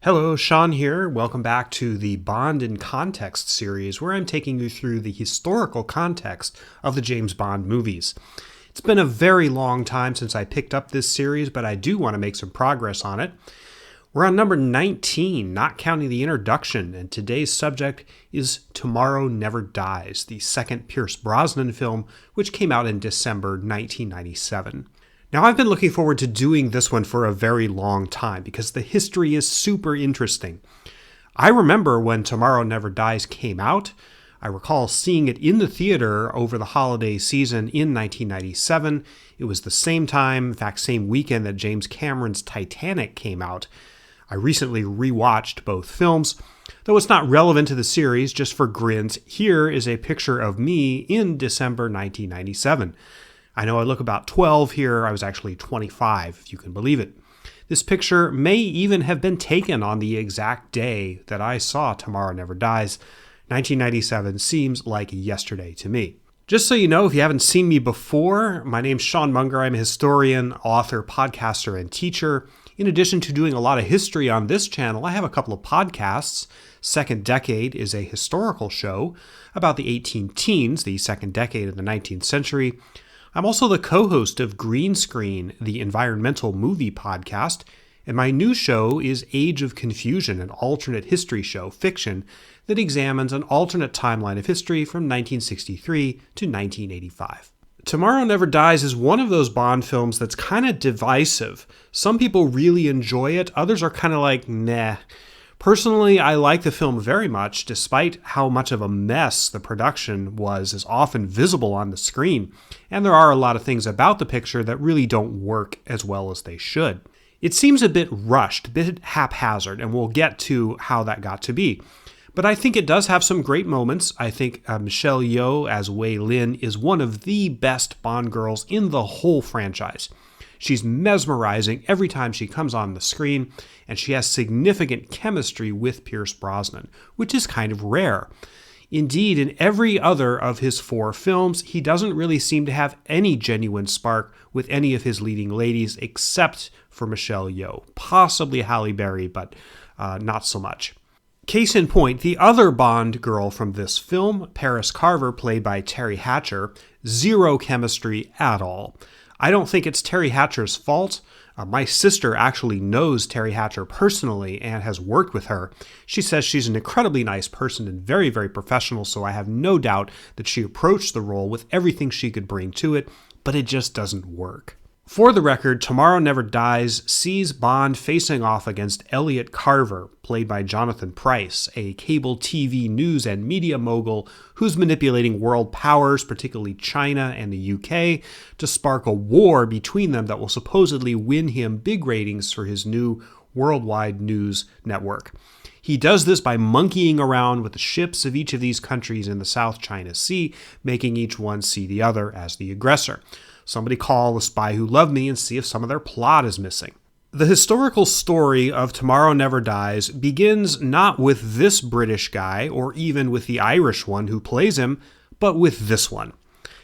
Hello, Sean here. Welcome back to the Bond in Context series, where I'm taking you through the historical context of the James Bond movies. It's been a very long time since I picked up this series, but I do want to make some progress on it. We're on number 19, not counting the introduction, and today's subject is Tomorrow Never Dies, the second Pierce Brosnan film, which came out in December 1997. Now, I've been looking forward to doing this one for a very long time because the history is super interesting. I remember when Tomorrow Never Dies came out. I recall seeing it in the theater over the holiday season in 1997. It was the same time, in fact, same weekend that James Cameron's Titanic came out. I recently rewatched both films. Though it's not relevant to the series, just for grins, here is a picture of me in December 1997. I know I look about 12 here. I was actually 25, if you can believe it. This picture may even have been taken on the exact day that I saw Tomorrow Never Dies. 1997 seems like yesterday to me. Just so you know, if you haven't seen me before, my name's Sean Munger. I'm a historian, author, podcaster, and teacher. In addition to doing a lot of history on this channel, I have a couple of podcasts. Second Decade is a historical show about the 18 teens, the second decade of the 19th century. I'm also the co-host of Green Screen, the environmental movie podcast, and my new show is Age of Confusion, an alternate history show, fiction, that examines an alternate timeline of history from 1963 to 1985. Tomorrow Never Dies is one of those Bond films that's kind of divisive. Some people really enjoy it, others are kind of like, nah. Personally, I like the film very much, despite how much of a mess the production was is often visible on the screen, and there are a lot of things about the picture that really don't work as well as they should. It seems a bit rushed, a bit haphazard, and we'll get to how that got to be. But I think it does have some great moments. I think Michelle Yeoh as Wei Lin is one of the best Bond girls in the whole franchise. She's mesmerizing every time she comes on the screen, and she has significant chemistry with Pierce Brosnan, which is kind of rare. Indeed, in every other of his 4 films, he doesn't really seem to have any genuine spark with any of his leading ladies except for Michelle Yeoh. Possibly Halle Berry, but not so much. Case in point, the other Bond girl from this film, Paris Carver, played by Terry Hatcher, zero chemistry at all. I don't think it's Terry Hatcher's fault. My sister actually knows Terry Hatcher personally and has worked with her. She says she's an incredibly nice person and very, very professional, so I have no doubt that she approached the role with everything she could bring to it, but it just doesn't work. For the record, Tomorrow Never Dies sees Bond facing off against Elliot Carver, played by Jonathan Pryce, a cable TV news and media mogul who's manipulating world powers, particularly China and the UK, to spark a war between them that will supposedly win him big ratings for his new worldwide news network. He does this by monkeying around with the ships of each of these countries in the South China Sea, making each one see the other as the aggressor. Somebody call The Spy Who Loved Me and see if some of their plot is missing. The historical story of Tomorrow Never Dies begins not with this British guy or even with the Irish one who plays him, but with this one.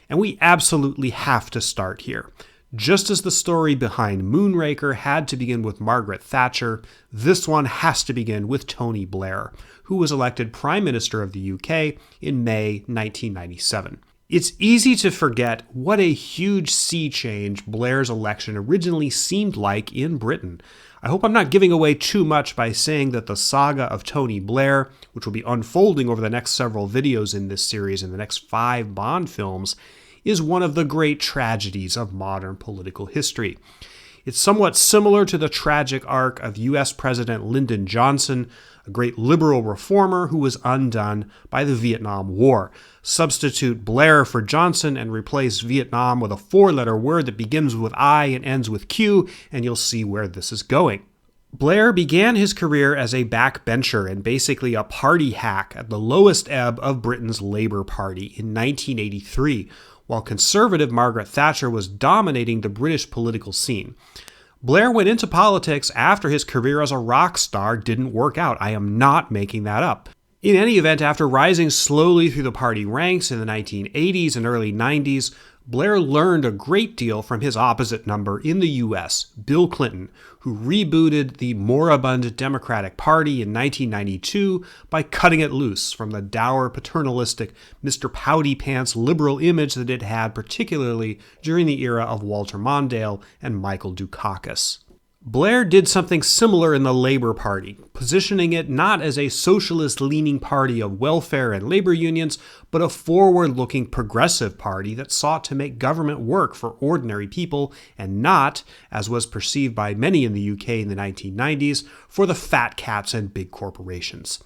And we absolutely have to start here. Just as the story behind Moonraker had to begin with Margaret Thatcher, this one has to begin with Tony Blair, who was elected Prime Minister of the UK in May 1997. It's easy to forget what a huge sea change Blair's election originally seemed like in Britain. I hope I'm not giving away too much by saying that the saga of Tony Blair, which will be unfolding over the next several videos in this series in the next 5 Bond films, is one of the great tragedies of modern political history. It's somewhat similar to the tragic arc of U.S. President Lyndon Johnson, a great liberal reformer who was undone by the Vietnam War. Substitute Blair for Johnson and replace Vietnam with a 4-letter word that begins with I and ends with Q, and you'll see where this is going. Blair began his career as a backbencher and basically a party hack at the lowest ebb of Britain's Labour Party in 1983, while conservative Margaret Thatcher was dominating the British political scene. Blair went into politics after his career as a rock star didn't work out. I am not making that up. In any event, after rising slowly through the party ranks in the 1980s and early 90s, Blair learned a great deal from his opposite number in the U.S., Bill Clinton, who rebooted the moribund Democratic Party in 1992 by cutting it loose from the dour, paternalistic Mr. Pouty Pants liberal image that it had, particularly during the era of Walter Mondale and Michael Dukakis. Blair did something similar in the Labour Party, positioning it not as a socialist-leaning party of welfare and labor unions, but a forward-looking progressive party that sought to make government work for ordinary people and not, as was perceived by many in the UK in the 1990s, for the fat cats and big corporations.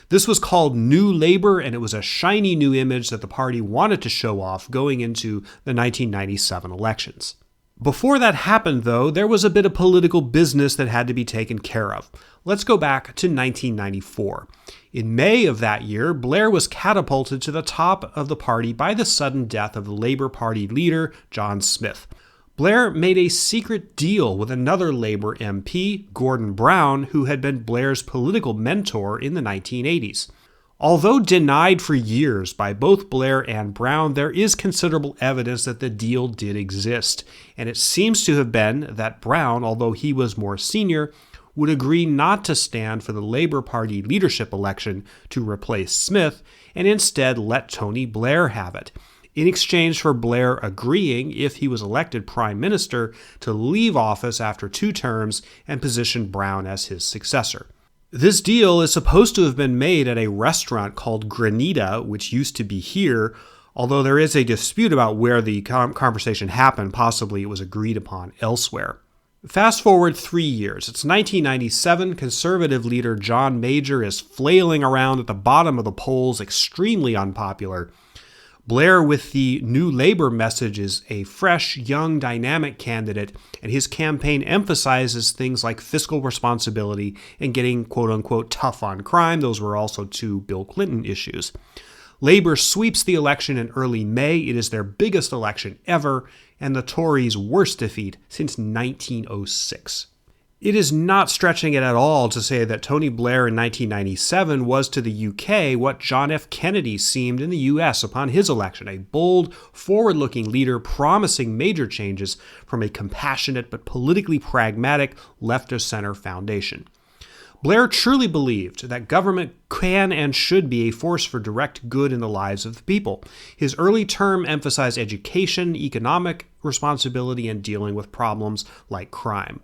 This was called New Labour, and it was a shiny new image that the party wanted to show off going into the 1997 elections. Before that happened, though, there was a bit of political business that had to be taken care of. Let's go back to 1994. In May of that year, Blair was catapulted to the top of the party by the sudden death of the Labour Party leader, John Smith. Blair made a secret deal with another Labour MP, Gordon Brown, who had been Blair's political mentor in the 1980s. Although denied for years by both Blair and Brown, there is considerable evidence that the deal did exist, and it seems to have been that Brown, although he was more senior, would agree not to stand for the Labour Party leadership election to replace Smith, and instead let Tony Blair have it, in exchange for Blair agreeing, if he was elected Prime Minister, to leave office after 2 terms and position Brown as his successor. This deal is supposed to have been made at a restaurant called Granita, which used to be here, although there is a dispute about where the conversation happened. Possibly it was agreed upon elsewhere. Fast forward 3 years. It's 1997. Conservative leader John Major is flailing around at the bottom of the polls, extremely unpopular. Blair, with the New Labour message, is a fresh, young, dynamic candidate, and his campaign emphasizes things like fiscal responsibility and getting quote-unquote tough on crime. Those were also 2 Bill Clinton issues. Labour sweeps the election in early May. It is their biggest election ever, and the Tories' worst defeat since 1906. It is not stretching it at all to say that Tony Blair in 1997 was to the UK what John F. Kennedy seemed in the US upon his election, a bold, forward-looking leader promising major changes from a compassionate but politically pragmatic left-of-center foundation. Blair truly believed that government can and should be a force for direct good in the lives of the people. His early term emphasized education, economic responsibility, and dealing with problems like crime.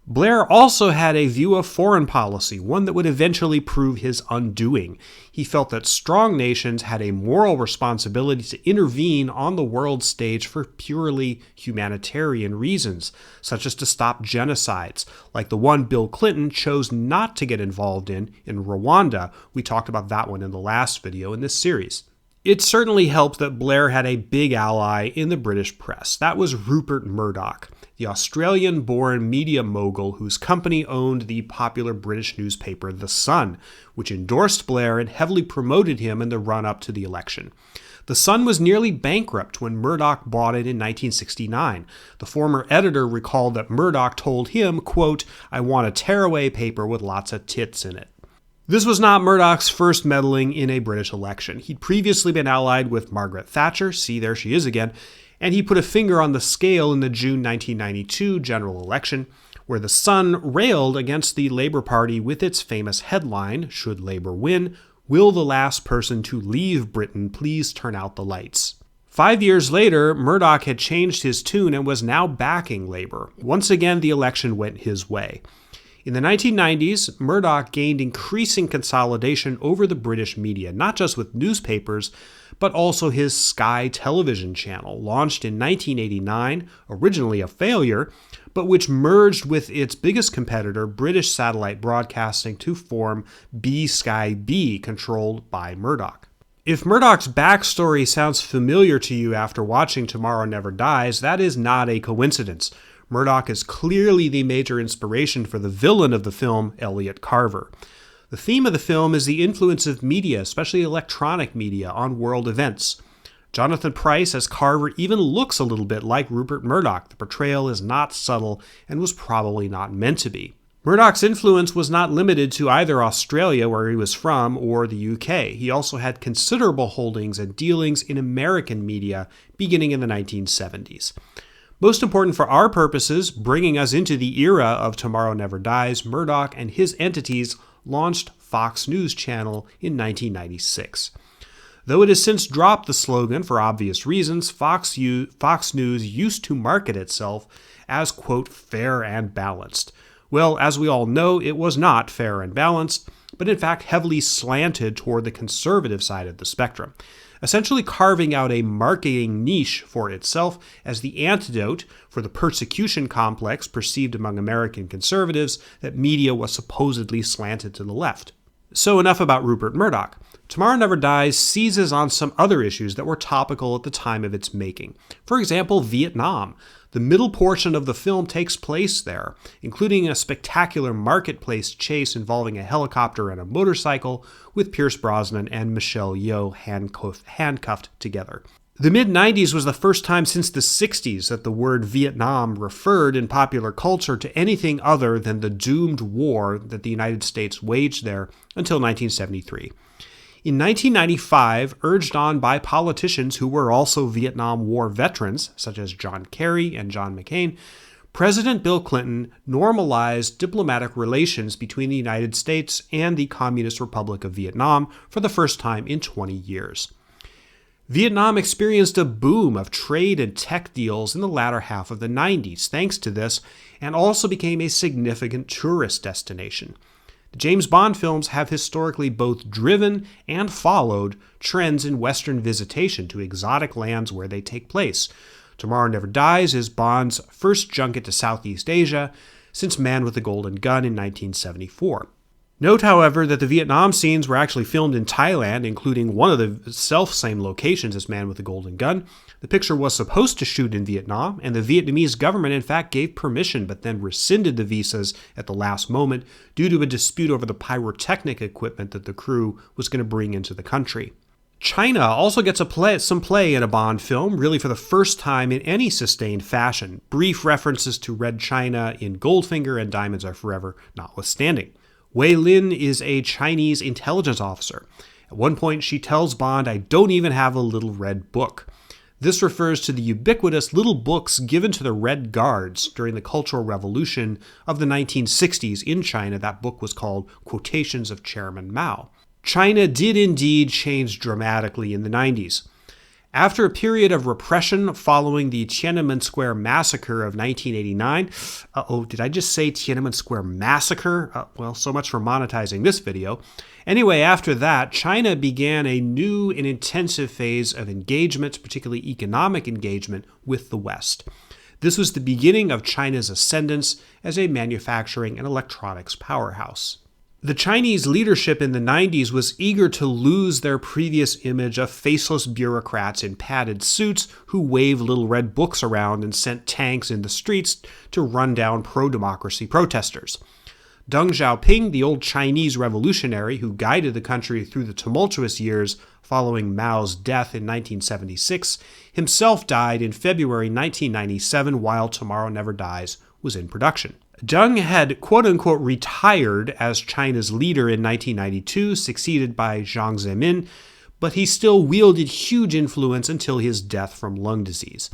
Blair also had a view of foreign policy, one that would eventually prove his undoing. He felt that strong nations had a moral responsibility to intervene on the world stage for purely humanitarian reasons, such as to stop genocides, like the one Bill Clinton chose not to get involved in Rwanda. We talked about that one in the last video in this series. It certainly helped that Blair had a big ally in the British press. That was Rupert Murdoch, the Australian-born media mogul whose company owned the popular British newspaper The Sun, which endorsed Blair and heavily promoted him in the run-up to the election. The Sun was nearly bankrupt when Murdoch bought it in 1969. The former editor recalled that Murdoch told him, quote, "I want a tearaway paper with lots of tits in it." This was not Murdoch's first meddling in a British election. He'd previously been allied with Margaret Thatcher, see there she is again, and he put a finger on the scale in the June 1992 general election, where the Sun railed against the Labour Party with its famous headline, "Should Labour win, will the last person to leave Britain please turn out the lights?" 5 years later, Murdoch had changed his tune and was now backing Labour. Once again, the election went his way. In the 1990s, Murdoch gained increasing consolidation over the British media, not just with newspapers, but also his Sky television channel, launched in 1989, originally a failure, but which merged with its biggest competitor, British Satellite Broadcasting, to form B-Sky B, controlled by Murdoch. If Murdoch's backstory sounds familiar to you after watching Tomorrow Never Dies, that is not a coincidence. Murdoch is clearly the major inspiration for the villain of the film, Elliot Carver. The theme of the film is the influence of media, especially electronic media, on world events. Jonathan Pryce as Carver even looks a little bit like Rupert Murdoch. The portrayal is not subtle and was probably not meant to be. Murdoch's influence was not limited to either Australia, where he was from, or the UK. He also had considerable holdings and dealings in American media beginning in the 1970s. Most important for our purposes, bringing us into the era of Tomorrow Never Dies, Murdoch and his entities launched Fox News Channel in 1996. Though it has since dropped the slogan for obvious reasons, Fox News used to market itself as, quote, fair and balanced. Well, as we all know, it was not fair and balanced, but in fact heavily slanted toward the conservative side of the spectrum, essentially carving out a marketing niche for itself as the antidote for the persecution complex perceived among American conservatives that media was supposedly slanted to the left. So enough about Rupert Murdoch. Tomorrow Never Dies seizes on some other issues that were topical at the time of its making. For example, Vietnam. The middle portion of the film takes place there, including a spectacular marketplace chase involving a helicopter and a motorcycle with Pierce Brosnan and Michelle Yeoh handcuffed together. The mid-90s was the first time since the 60s that the word Vietnam referred in popular culture to anything other than the doomed war that the United States waged there until 1973. In 1995, urged on by politicians who were also Vietnam War veterans, such as John Kerry and John McCain, President Bill Clinton normalized diplomatic relations between the United States and the Communist Republic of Vietnam for the first time in 20 years. Vietnam experienced a boom of trade and tech deals in the latter half of the 90s thanks to this, and also became a significant tourist destination. The James Bond films have historically both driven and followed trends in Western visitation to exotic lands where they take place. Tomorrow Never Dies is Bond's first junket to Southeast Asia since Man with the Golden Gun in 1974. Note, however, that the Vietnam scenes were actually filmed in Thailand, including one of the self-same locations as Man with the Golden Gun. The picture was supposed to shoot in Vietnam, and the Vietnamese government in fact gave permission but then rescinded the visas at the last moment due to a dispute over the pyrotechnic equipment that the crew was going to bring into the country. China also gets some play in a Bond film, really for the first time in any sustained fashion. Brief references to Red China in Goldfinger and Diamonds Are Forever notwithstanding. Wei Lin is a Chinese intelligence officer. At one point, she tells Bond, "I don't even have a little red book." This refers to the ubiquitous little books given to the Red Guards during the Cultural Revolution of the 1960s in China. That book was called Quotations of Chairman Mao. China did indeed change dramatically in the 90s. After a period of repression following the Tiananmen Square massacre of 1989, did I just say Tiananmen Square massacre? Well, so much for monetizing this video. Anyway, after that, China began a new and intensive phase of engagement, particularly economic engagement, with the West. This was the beginning of China's ascendance as a manufacturing and electronics powerhouse. The Chinese leadership in the 90s was eager to lose their previous image of faceless bureaucrats in padded suits who waved little red books around and sent tanks in the streets to run down pro-democracy protesters. Deng Xiaoping, the old Chinese revolutionary who guided the country through the tumultuous years following Mao's death in 1976, himself died in February 1997 while Tomorrow Never Dies was in production. Deng had quote-unquote retired as China's leader in 1992, succeeded by Jiang Zemin, but he still wielded huge influence until his death from lung disease.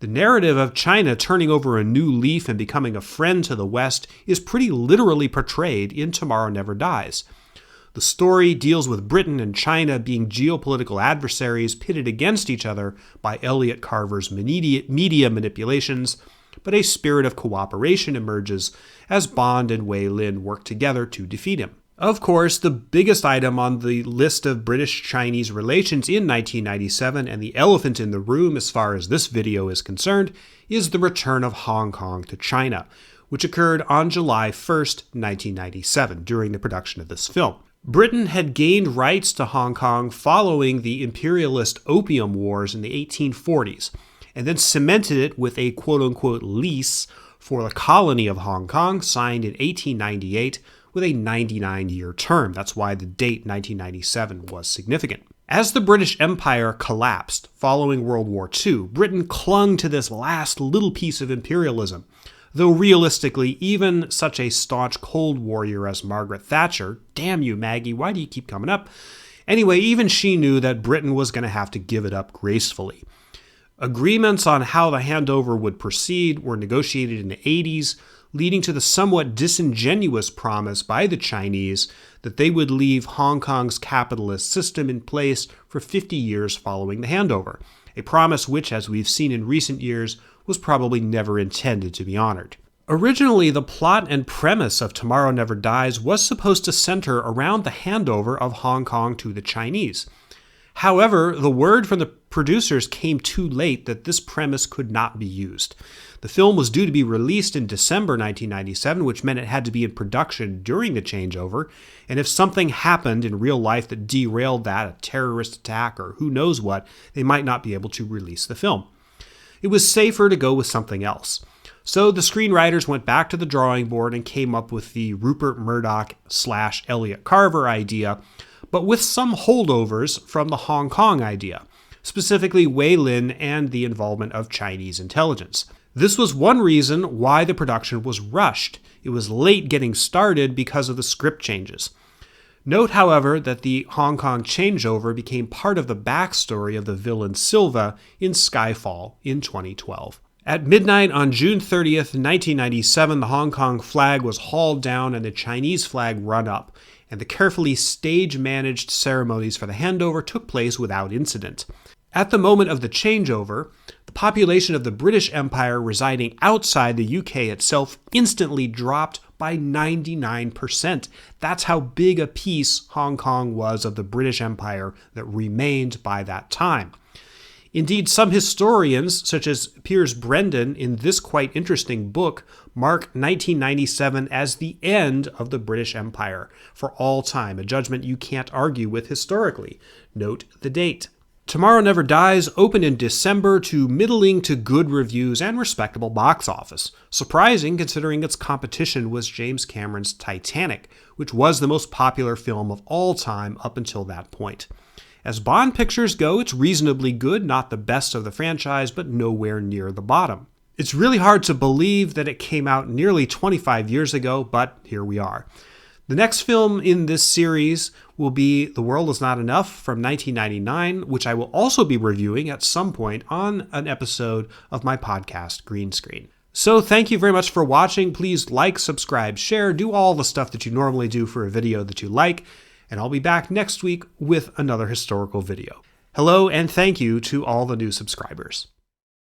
The narrative of China turning over a new leaf and becoming a friend to the West is pretty literally portrayed in Tomorrow Never Dies. The story deals with Britain and China being geopolitical adversaries pitted against each other by Elliot Carver's media manipulations, but a spirit of cooperation emerges as Bond and Wei Lin work together to defeat him. Of course, the biggest item on the list of British-Chinese relations in 1997, and the elephant in the room as far as this video is concerned, is the return of Hong Kong to China, which occurred on July 1st, 1997, during the production of this film. Britain had gained rights to Hong Kong following the imperialist Opium Wars in the 1840s, and then cemented it with a quote-unquote lease for the colony of Hong Kong signed in 1898 with a 99-year term. That's why the date 1997 was significant. As the British Empire collapsed following World War II, Britain clung to this last little piece of imperialism. Though realistically, even such a staunch Cold Warrior as Margaret Thatcher, damn you, Maggie, why do you keep coming up? Anyway, even she knew that Britain was going to have to give it up gracefully. Agreements on how the handover would proceed were negotiated in the 80s, leading to the somewhat disingenuous promise by the Chinese that they would leave Hong Kong's capitalist system in place for 50 years following the handover, a promise which, as we've seen in recent years, was probably never intended to be honored. Originally, the plot and premise of Tomorrow Never Dies was supposed to center around the handover of Hong Kong to the Chinese. However, the word from the producers came too late that this premise could not be used. The film was due to be released in December 1997, which meant it had to be in production during the changeover, and if something happened in real life that derailed that, a terrorist attack or who knows what, they might not be able to release the film. It was safer to go with something else. So the screenwriters went back to the drawing board and came up with the Rupert Murdoch / Elliot Carver idea, but with some holdovers from the Hong Kong idea, specifically Wei Lin and the involvement of Chinese intelligence. This was one reason why the production was rushed. It was late getting started because of the script changes. Note, however, that the Hong Kong changeover became part of the backstory of the villain Silva in Skyfall in 2012. At midnight on June 30th, 1997, the Hong Kong flag was hauled down and the Chinese flag run up, and the carefully stage-managed ceremonies for the handover took place without incident. At the moment of the changeover, the population of the British Empire residing outside the UK itself instantly dropped by 99%. That's how big a piece Hong Kong was of the British Empire that remained by that time. Indeed, some historians, such as Piers Brendan in this quite interesting book, mark 1997 as the end of the British Empire for all time, a judgment you can't argue with historically. Note the date. Tomorrow Never Dies opened in December to middling to good reviews and respectable box office. Surprising considering its competition was James Cameron's Titanic, which was the most popular film of all time up until that point. As Bond pictures go, it's reasonably good, not the best of the franchise, but nowhere near the bottom. It's really hard to believe that it came out nearly 25 years ago, but here we are. The next film in this series will be The World Is Not Enough from 1999, which I will also be reviewing at some point on an episode of my podcast, Green Screen. So thank you very much for watching. Please like, subscribe, share, do all the stuff that you normally do for a video that you like, and I'll be back next week with another historical video. Hello, and thank you to all the new subscribers.